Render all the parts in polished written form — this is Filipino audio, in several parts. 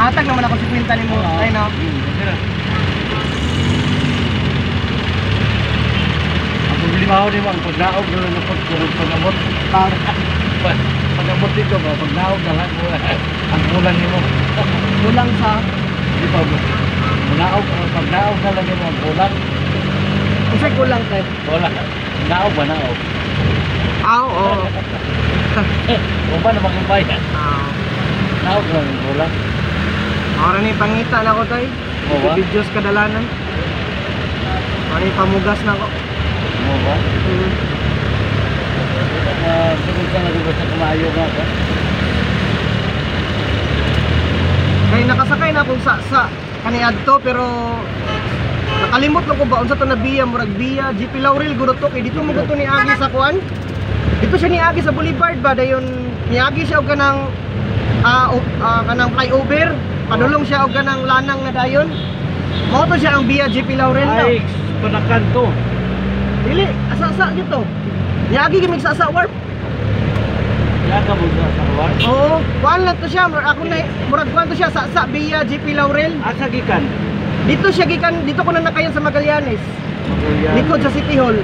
Hatag naman ako si kwenta ni mo. Ay no. Ako bilimaw ni mo ang pagdaog na napagkurog pag-abot. Pag-abot dito ba, pagdaog na lang mo. Ang kulang ni mo. Kulang sa Di ba mo? Pagdaog na lang mo ang kulang. kasi kulang kay. Wala. Naog ba naog? Aw, oo. O ba naman yung bayan? Aw. Naog lang yung kulang. Ora ni pangita na ko tay. Oo ba? Videos kadalanan. Ora ni pamugas na ko. Mo ba? Sunod ka na diba sa kumayo nga ka? Kay nakasakay na akong sa kaniadto pero nakalimot lang ko ba unsa to na biya murag biya GP Laurel guro to kay dito mo to ni Agi sa kuan. Dito siya ni Agi sa Boulevard ba dayon ni Agi siya og kanang kanang flyover. Padulong siya og kanang lanang na dayon. Mao to siya ang biya GP Laurel no. Ay, panakan to. Dili asa-asa dito. Ni Agi gimig sa warp. Yan ka mo sa kawar? Oo, kuan lang to siya. Ako na murag kuan to siya sa biya GP Laurel. Asa gikan? Dito siya gikan, dito ko na nakayan sa Magallanes. Likod sa City Hall.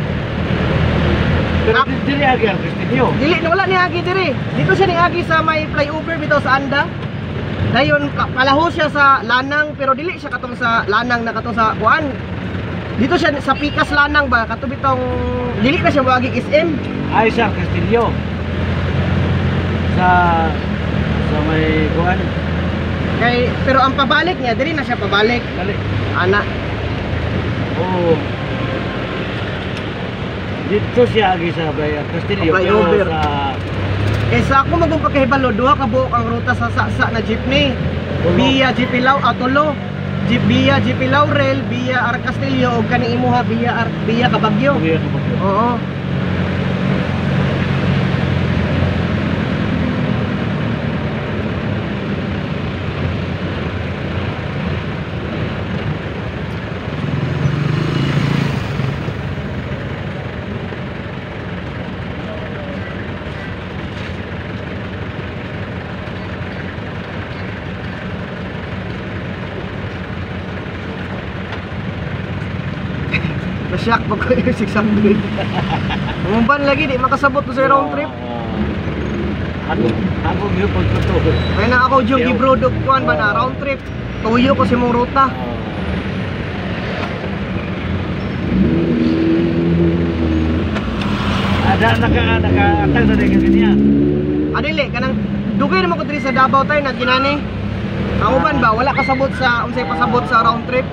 Pero dili agi ang Kristinyo. Dili wala ni Agi diri. Dito siya ni Agi sa may flyover bitaw sa Anda. Dayon palaho siya sa Lanang pero dili siya katong sa Lanang na katong sa kuan. Dito siya sa Pikas Lanang ba kato bitong dili na siya moagi SM. Ay sa Kristinyo. Sa may kuan. Kay pero ang pabalik niya diri na siya pabalik. Dali. Ana. Oo. Dito siya agi sa Kristinyo Flyover. pero sa Sa ako magong pagkahibalo duha ka buok ang ruta sa na jeepney. Via GP Tulo. Via GP Laurel, via Ar Castillo o kani imuha via Kabagyo. Oo. Nasyak pag ko yung 600. Umban lagi di makasabot ko sa round trip. Ako yung pagtutuloy. Kaya na ako yung gibrodok kuan ba na round trip. Tuyo ko si mong ruta. Ada nakaatag na rin kasi niya. Adili kanang dugay naman ko diri sa Davao tayo na ginani. Ang uban ba wala kasabot sa unsay pasabot sa round trip.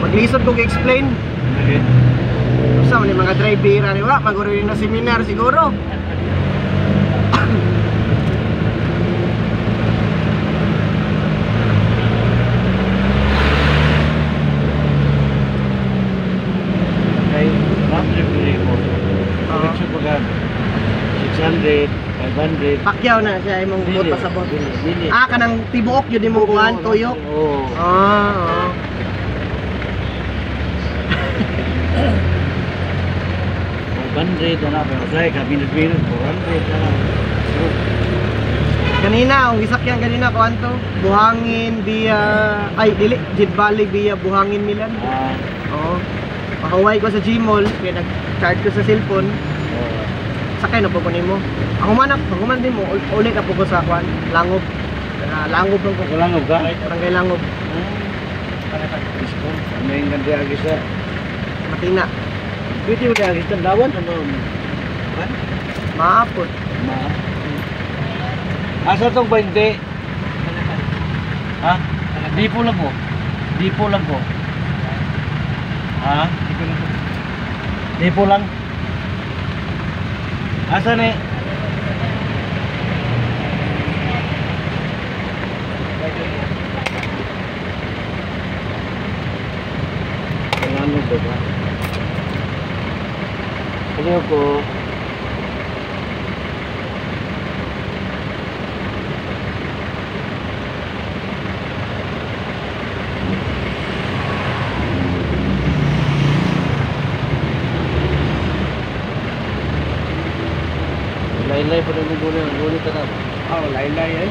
Maglisod ko gi-explain. Okay. Usa man mga driver ani wa maguro na seminar siguro. Okay, round trip rin mo. Direksyon ko ka 600, 500. Pakyaw na siya imong buot pasabot. Dili. Ah kanang tibuok yun imong kuan tuyok. Oo. Ah, oo. 500 na pero say ka minus 400 na. Kanina ang gisakyan kanina kuan to Buhangin via ay dili Jid Valley via Buhangin Milan. Oo. Pakaway ko sa Gmall kaya nag-charge ko sa cellphone. Sakay na po ko nimo. Ako man din mo ulit na po ko sa kuan Langob. Langob lang ko. Walang ka? Barangay Langob. Isko. Ano yung ganda agi sa... Matina. Pwede mo agi sa dawan? Ano? Kan? Maapot. Ma. Asa tong 20? Ha? Dipo lang ko. Dipo lang ko. Ha? Dipo lang. Asa ni? Ano ba? Ano ko? Lain-lain pa rin yung gulay ka na. Oh, lain-lain eh.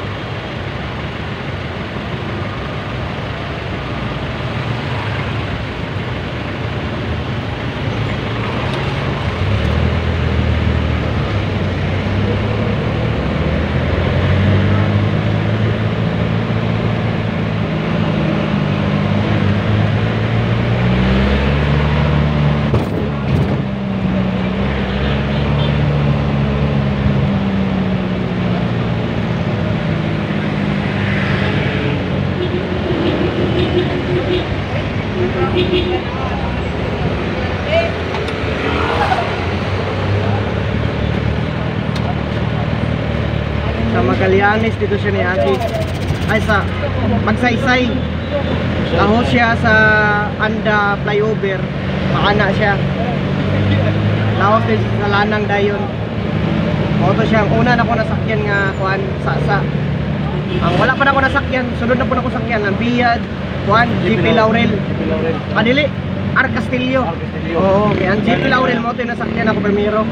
Sa Magallanes dito siya ni Agi. Ay sa Magsaysay. Taho siya sa Anda flyover. Maana siya. Laos din sa Lanang dayon. Auto siya ang una na ko nasakyan nga kuan sa ang wala pa na ako nasakyan, sunod na po na ako sakyan ang Biyad, kuan GP Laurel. Padili Ar Castillo. Oo, kaya ang GP Laurel mo ito yung nasakyan ako primero.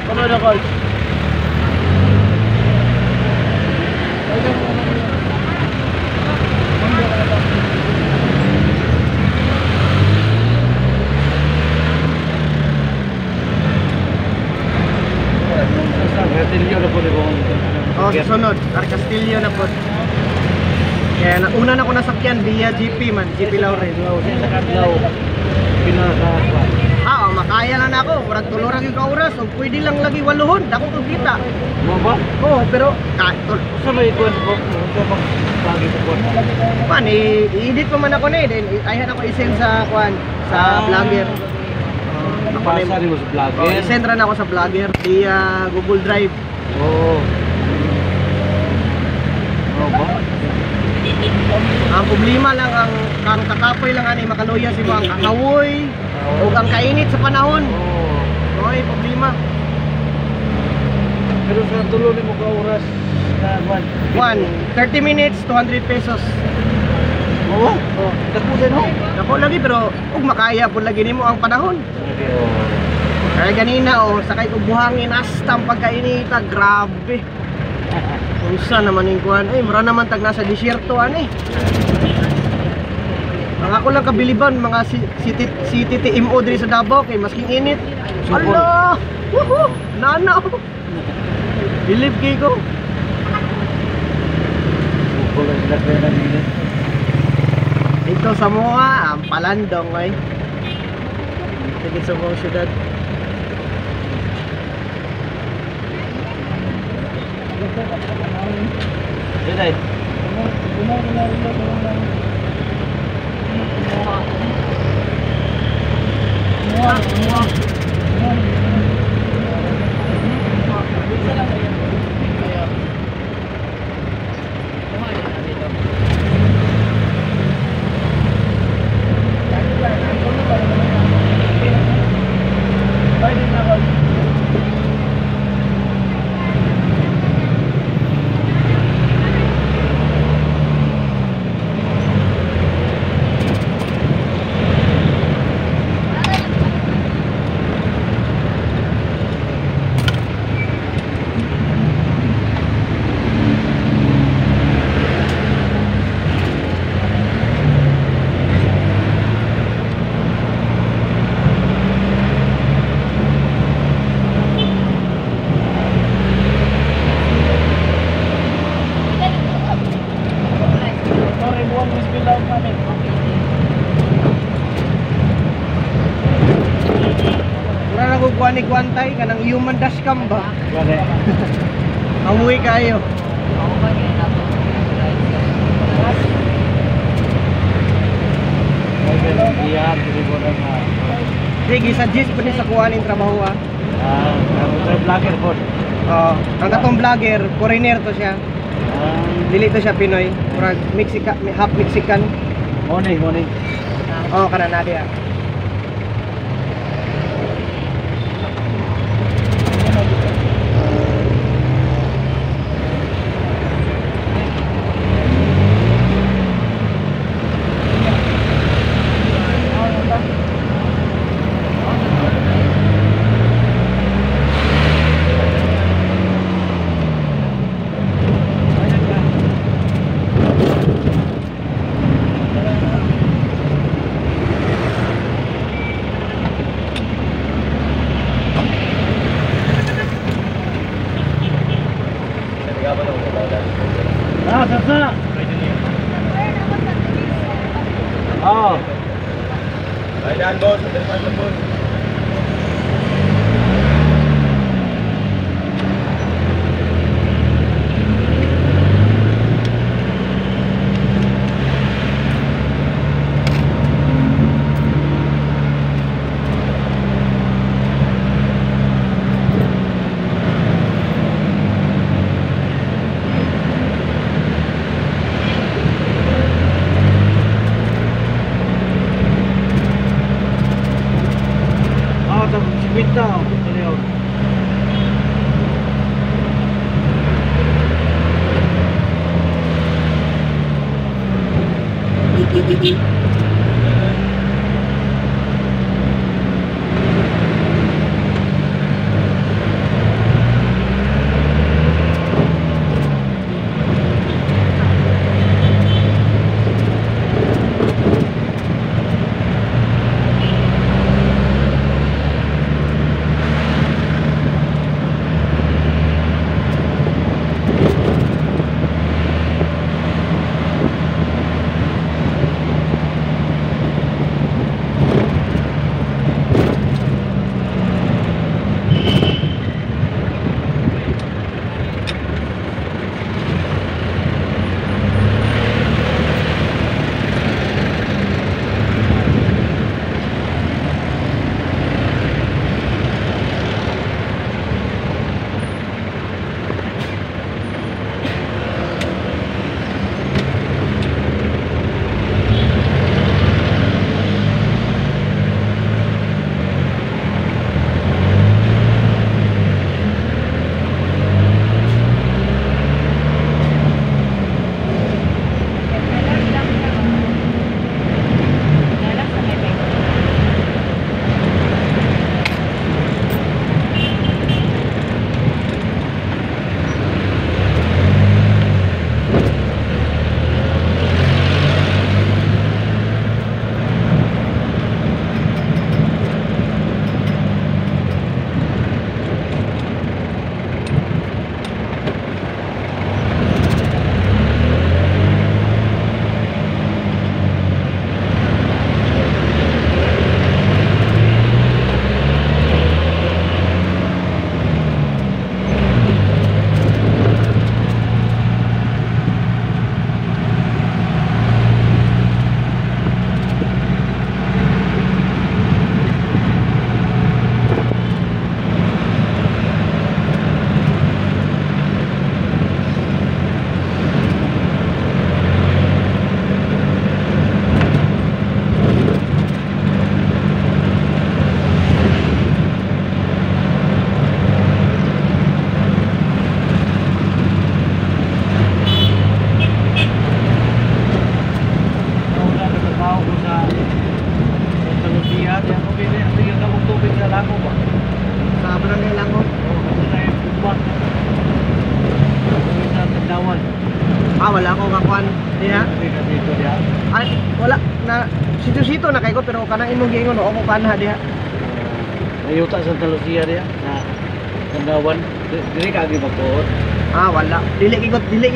Ano na call? Castillo na po rin. Oh, susunod, Ar Castillo na po. Kaya una na ako nasakyan via GP man, GP Laurel. Sa Kadlaw, pinaka... Ah, makaya lang na ako. Murag tulurag yung kauras. O pwede lang lagi waluhon. Dako kong kita. Mo ba? Oo, pero Sa may ikon po? Sa mga bagay sa kuwan? man, i-edit pa man ako na eh. Then, ayahan ako i-send sa kuan sa vlogger. Napasa rin mo sa vlogger? I-send rin ako sa vlogger via Google Drive. Oo. Oo ba? Ang problema lang ang kakapoy lang ani makaluya si mo ang kakawoy o ang kainit sa panahon. Oo. Oy, problema. Pero sa tulo ni mo ka oras na kuwan? 30 minutes, 200 pesos. Oo? Oo. Tapusin ho? Ako lagi pero ug makaya pud lagi nimo ang panahon. Kaya ganina sakay ko buhangin hasta ang pagkainita, grabe. Unsa naman yung kuhan, mura naman tag nasa disyerto ani. Ang ako lang kabiliban mga si TTMO diri sa Davao kay masking init. Allah! Woohoo! Nanaw! Believe kay ko. Ito sa mga ang Palandong ay. Tigit sa mga syudad. Dito. kuha ni Guantay kanang human dashcam ba? Wala. Amuy kayo. Iya, dili ko na na. Sige, suggest pa ni sa kuha ning trabaho ah. Ang vlogger po. Ang katong vlogger, foreigner to siya. Dili to siya Pinoy. Murag half Mexican. Morning. Kana na dia. Sasa. Oh. Bayan boss, depan boss. Pinta, beliau. Wala akong kakuan diha. Dito dia. Ay, wala na sito-sito na kay ko pero kanang imong gingon ako kanha diha. Ayuta sa Talusia dia na Kandawan. Dili ka agi magtuod. Wala. Dili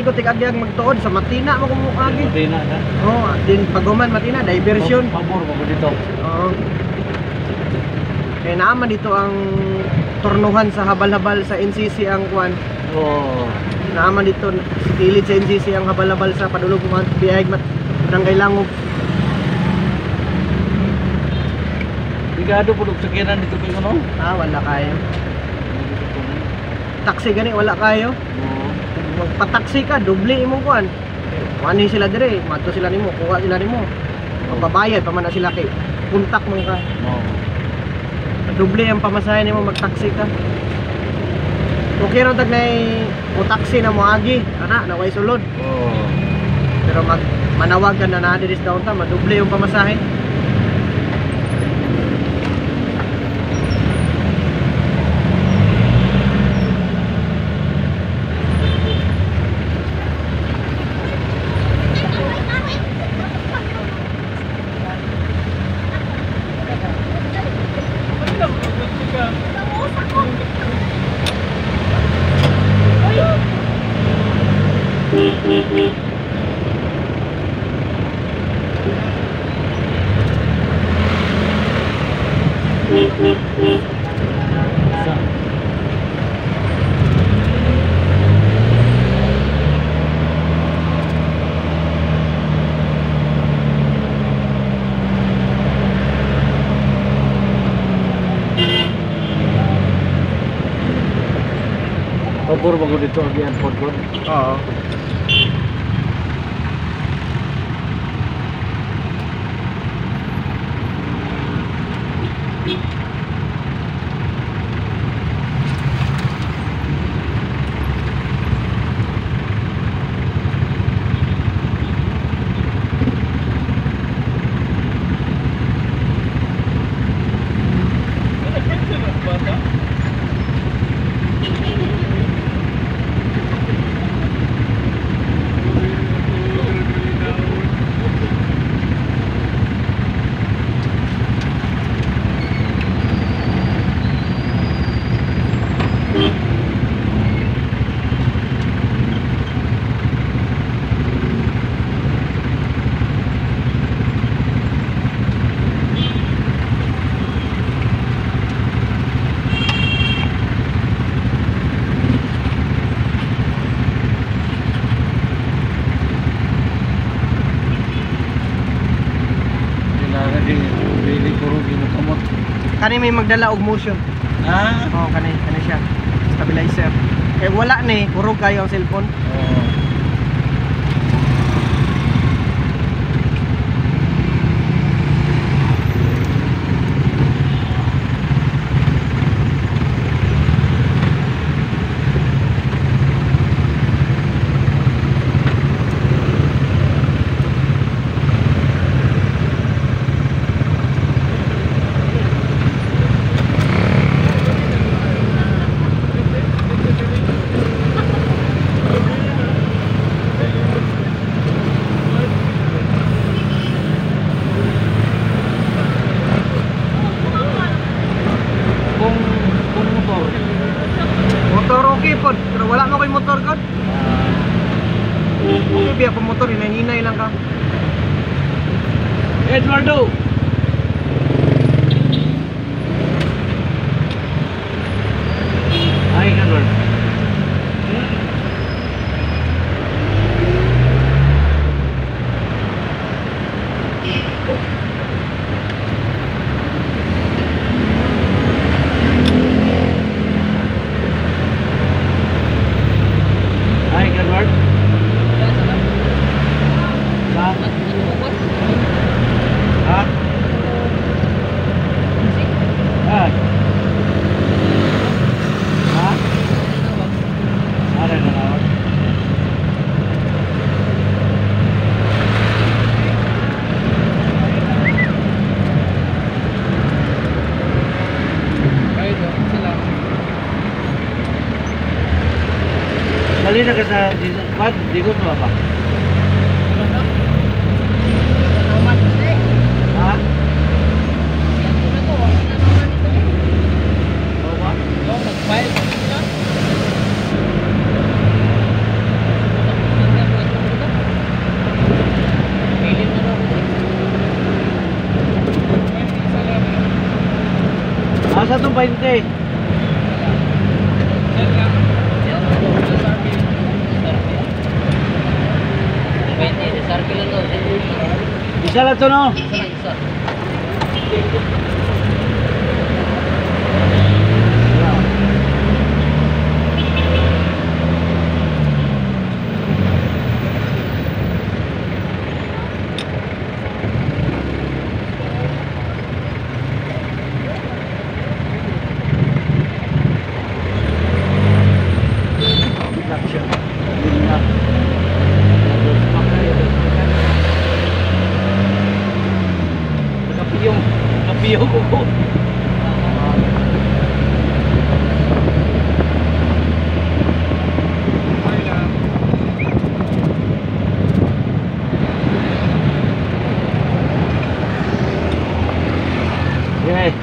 ikot tig-agyag magtuod sa Matina mo kumo agi. Matina na. Din paguman Matina diversion. Pabor mo dito. Oo. Kaya naman dito ang tornuhan sa habal-habal sa NCC ang kuan. Oo. Naman dito sa kilid sa NCC ang habal-habal sa padulog mga biyahig barangay Langub. Bigado po sa kinan dito kayo no? Wala kayo. Taxi gani wala kayo. Oo. Magpa-taxi ka, doble imong kuan. Kuan sila dire, mato sila nimo, kuha sila nimo. Magbabayad pa man na sila kay puntak man ka. Oo. Doble ang pamasahe nimo mag-taxi ka. Okay ra tag nay o taxi na moagi, ana naway sulod. Oo. Pero manawag ka na na diri sa downtown, madoble yung pamasahe. Sa. Pabor bago dito ang airport ko. Oo. Kailangan din really puro ginukamot. Kani may magdala og motion. Ah. Oo, kani siya. Stabilizer. Eh wala ni, kurog kayo ang cellphone. Oo. Kung motor. Motor okay pod, pero wala mo koy motor god. Okay biya pa motor, hinay lang ka. Eduardo. Ay, Edward. Ay, Edward. Sa? Ha? Ha? Ha? Ada na nawag. Bali na ka sa pad, digot mo ba? Ha? Oo ba? Ha? sa itong 20. Isa lang ito, no? Nakapiyong ko. Okay.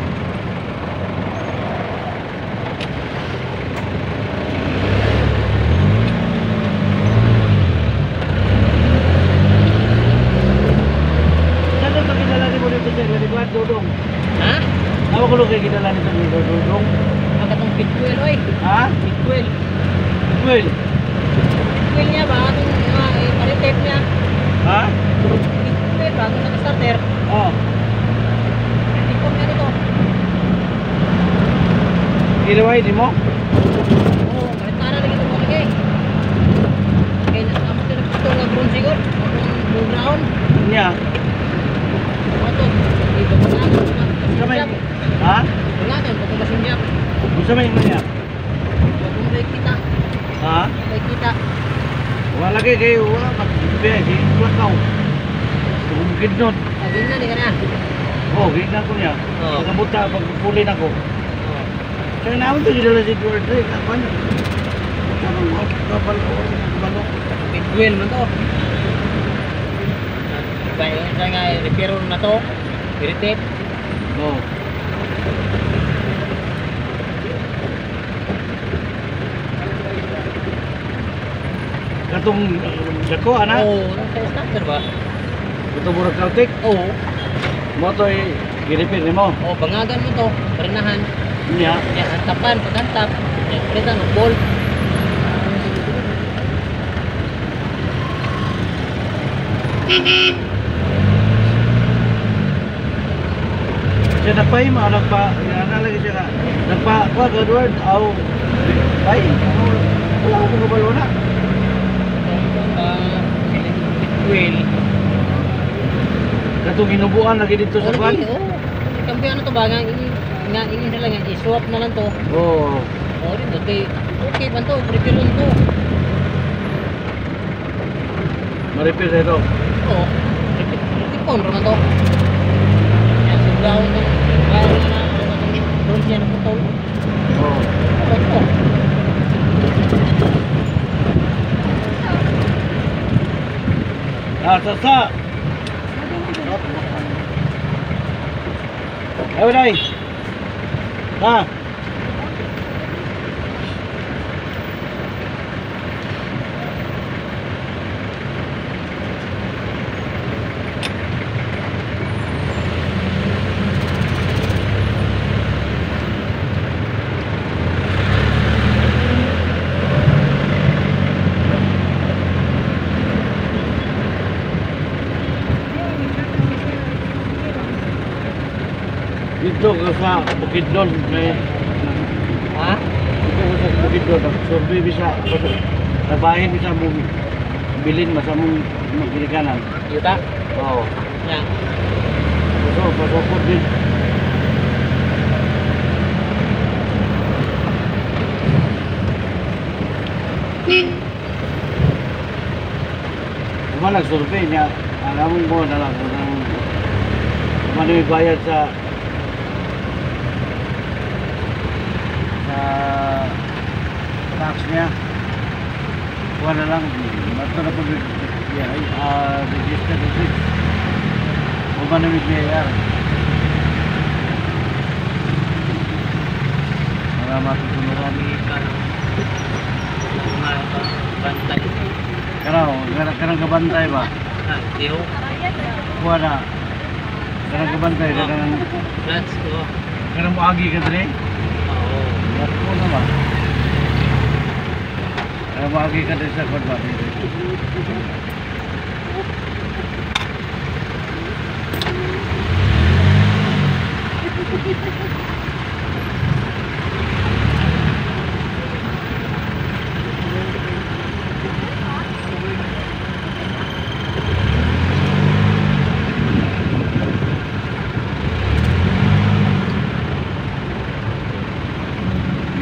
Saan ito kinala ni mo dito sa Laliguan, Dudong? Ha? Nawa ko lang kayo kinala nito dito, Dudong? Makatong pitwell, oy. Ha? Pitwell. Well, Pitwell niya ba? Itong paritet niya. ha? Pitwell, bago naka-starter. Oh, Tikon niya nito. gilaway di mo? Oo, kahit na rin ito palagay. Kaya nasamot nila ito nga brown sigod. Blue brown. Niya. Ito. Iba pa na. Kamay. Ha? Pangaton, ito masinjap. Gusto mo yung niya? Huwag mong break kita. Ha? Break kita. Wala lagi kayo, wala mag-ibig, wala ka. Bukid nun. Lagin na, di ka na. Oh, gignan ko niya. Oo. Pagkabuta, pagpulin ako. Oo. Kaya naman ito, gidala si Edward Drake. Ako ano? Balo. Pitwell man to. Kaya sa nga, repair na to. Irritate. Oo. Katong dako, ana? Oo, nasa starter ba? Katong murag kautik. Oo. Mo to i-repair ni mo. Oo, bangagan mo to. Parinahan. Niya. Yan, hantapan, paghantap. Yan, palitan, mag-ball. Siya nagpahim, nagpa, nalagi siya ka. Nagpa, kwa, Edward, aw, pay, wala ko kabalo na. Pitwell. Katong hinubuan lagi dito sa kwan. Oo. Kampiyan na to ba? Nga, ini na lang yan. I-swap na lang to. Oo. Oo, rin. Okay pa to. Repair lang to. Ma-repair na ito. Oo. Tipon naman to. Yan, siglaw to. Siglaw na. Doon siya na putol. Oo. Okay to. Sa. Ayo dai. Ha. Dito ka sa Bukidnon may Ha? dito ka sa Bukidnon survey bisa trabahin bisa mo bilin masa mong magbilikanan. Yuta? Oo. Yan. Pasokot din. Kung nag-survey niya, alam mo na lang kung ano yung bayad sa tax niya. Kuha na lang, bato na pag-register na siya. O ba na may BIR? Para matutunuran. Bantay. Karang kabantay ba? Ha, tiyo. Kuha na. Karang kabantay, karang Flats to. Kaya mo agi ka dre. Oo. Lahat ko naman. Kaya mo agi ka dre sa kwadwa.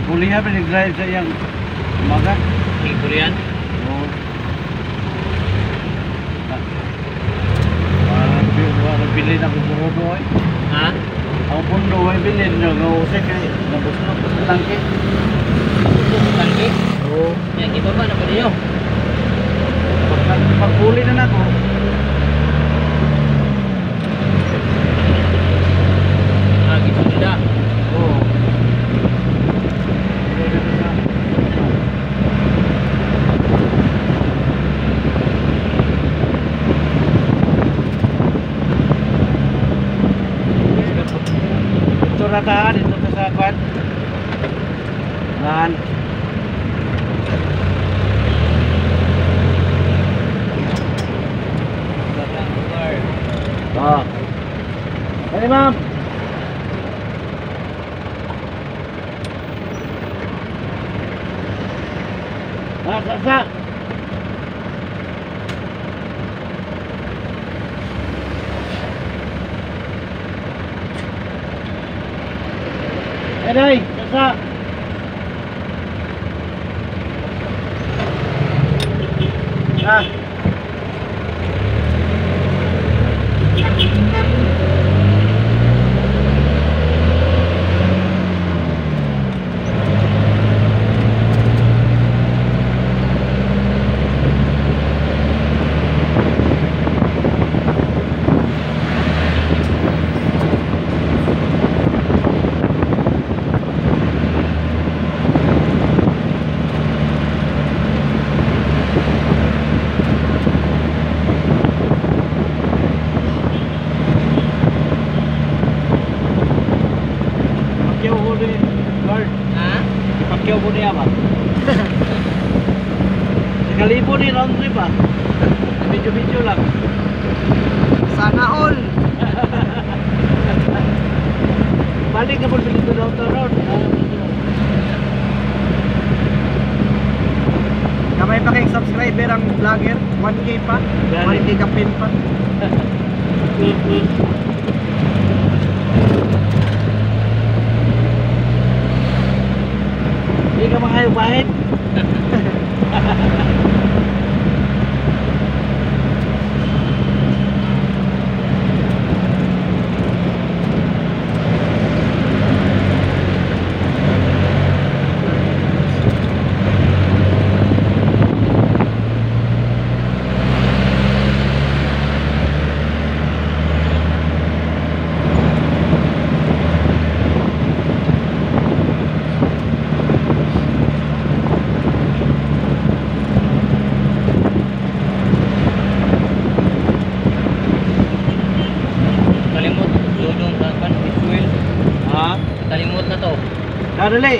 Kuliah pa nag-drive sa iyang umaga. Siguro yan. Oo. Parang bilhin ako sa rodo ay. Ha? Ang pundo ay bilhin nyo. Gausay kay nabos na po sa tangke. Ito sa tangke. Oo. Yan, kita ba na pa ninyo? Pagpuli na ako. Ah, gitu nila. Oo. Ito ratahan, ito kasapan. Rahan. Ah. Hey, ma'am. Sa. Hey, sa. Ah. Pakyaw ko din, Lord. Ha? Pakyaw ko niya ba? Nakalibo ni round trip ba? Video lang. Sana all. Balik ka po dito daw to road. Kamay pa kayong subscriber ang vlogger. 1K pa. 1K ka pin pa. Hindi ka makayo bahit. Kalimot. Dudong sa kan. Visual. Ha? Kalimot na to. Dali.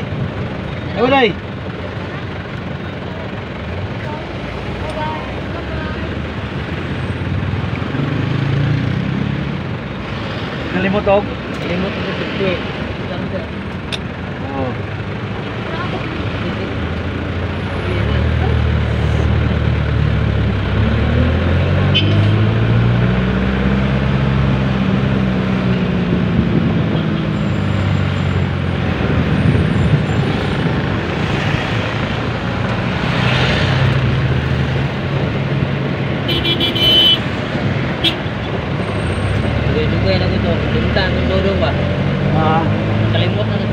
Ayo dai. Kalimot og. Kalimot na sa tikwe. Oh. Dudong na ko to. Dudong ba? Ah. Kalimot na sa